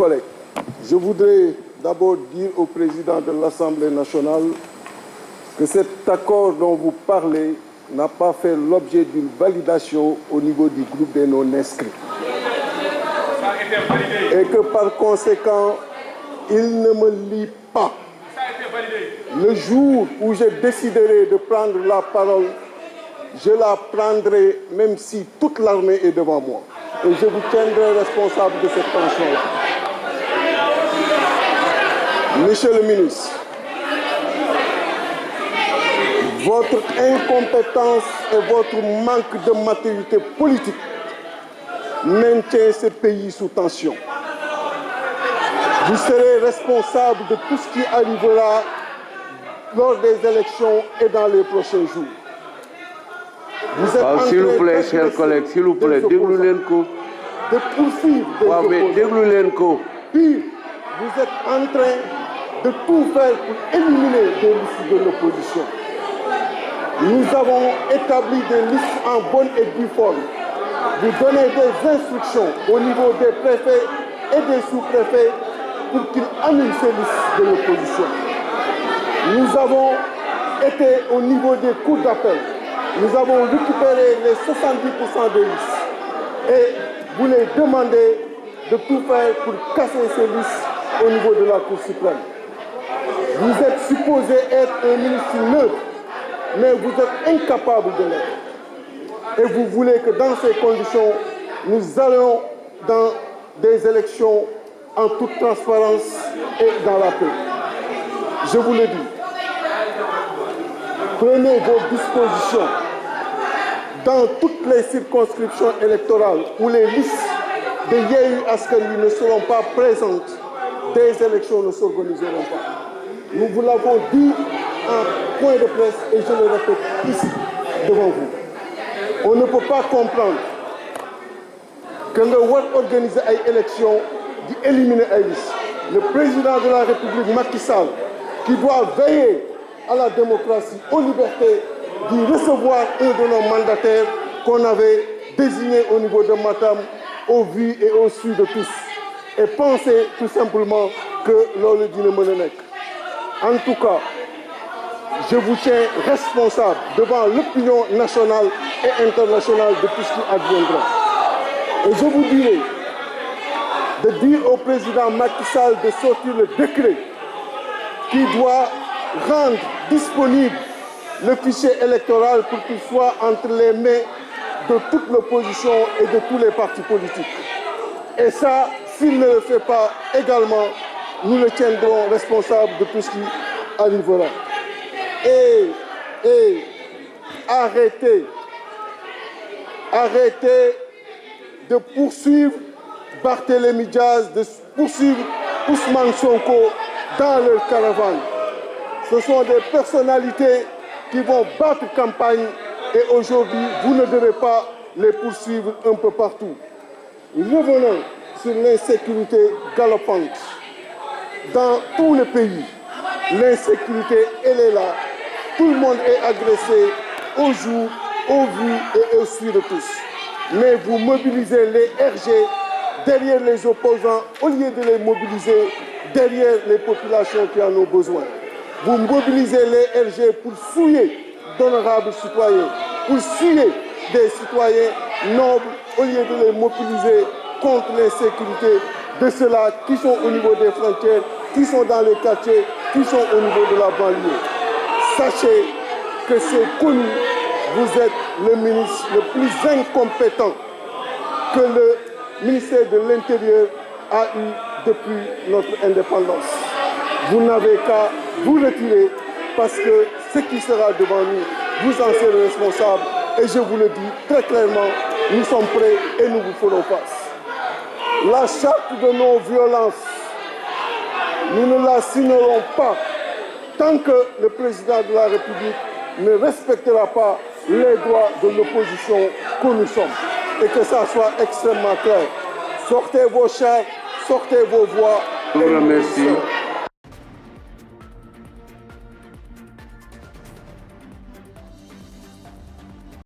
Collègues, je voudrais d'abord dire au président de l'Assemblée nationale que cet accord dont vous parlez n'a pas fait l'objet d'une validation au niveau du groupe des non-inscrits. Et que par conséquent, il ne me lie pas. Le jour où je déciderai de prendre la parole, je la prendrai même si toute l'armée est devant moi. Et je vous tiendrai responsable de cette tension-là. Monsieur le ministre, votre incompétence et votre manque de maturité politique maintient ce pays sous tension. Vous serez responsable de tout ce qui arrivera lors des élections et dans les prochains jours. Vous êtes en train s'il vous plaît, chers collègues, s'il vous plaît, déglu leen ko. De poursuivre des opposants. Déglu leen ko. Puis, vous êtes en train de tout faire pour éliminer des listes de l'opposition. Nous avons établi des listes en bonne et due forme. Vous donnez des instructions au niveau des préfets et des sous-préfets pour qu'ils annulent ces listes de l'opposition. Nous avons été au niveau des cours d'appel. Nous avons récupéré les 70% des listes. Et vous les demandez de tout faire pour casser ces listes au niveau de la Cour suprême. Vous êtes supposé être un ministre neutre, mais vous êtes incapable de l'être. Et vous voulez que dans ces conditions, nous allions dans des élections en toute transparence et dans la paix. Je vous le dis, prenez vos dispositions dans toutes les circonscriptions électorales où les listes de Yewwi Askan Wi ne seront pas présentes, des élections ne s'organiseront pas. Nous vous l'avons dit en point de presse et je le répète ici, devant vous. On ne peut pas comprendre que nga war organiser ay élections di éliminer ay listes. Le président de la République, Macky Sall, qui doit veiller à la démocratie, aux libertés, d'y recevoir un de nos mandataires qu'on avait désigné au niveau de Matam, au vu et au su de tous. Et penser tout simplement que loolu dina mën a nekk. En tout cas, je vous tiens responsable devant l'opinion nationale et internationale de tout ce qui adviendra. Et je vous dirai de dire au président Macky Sall de sortir le décret qui doit rendre disponible le fichier électoral pour qu'il soit entre les mains de toute l'opposition et de tous les partis politiques. Et ça, s'il ne le fait pas également, nous le tiendrons responsable de tout ce qui arrivera. Et arrêtez de poursuivre Barthélémy Diaz, de poursuivre Ousmane Sonko dans leur caravane. Ce sont des personnalités qui vont battre campagne et aujourd'hui, vous ne devez pas les poursuivre un peu partout. Revenons sur l'insécurité galopante. Dans tout le pays, l'insécurité, elle est là. Tout le monde est agressé au jour, au vu et au su de tous. Mais vous mobilisez les RG derrière les opposants au lieu de les mobiliser derrière les populations qui en ont besoin. Vous mobilisez les RG pour fouiller d'honorables citoyens, pour fouiller des citoyens nobles au lieu de les mobiliser contre l'insécurité de ceux-là qui sont au niveau des frontières, qui sont dans les quartiers, qui sont au niveau de la banlieue. Sachez que c'est connu, vous êtes le ministre le plus incompétent que le ministère de l'Intérieur a eu depuis notre indépendance. Vous n'avez qu'à vous retirer parce que ce qui sera devant nous, vous en serez responsable. Et je vous le dis très clairement, nous sommes prêts et nous vous ferons face. La charte de non-violence, nous ne la signerons pas tant que le président de la République ne respectera pas les droits de l'opposition que nous sommes. Et que ça soit extrêmement clair. Sortez vos chars, sortez vos voix. Je vous remercie.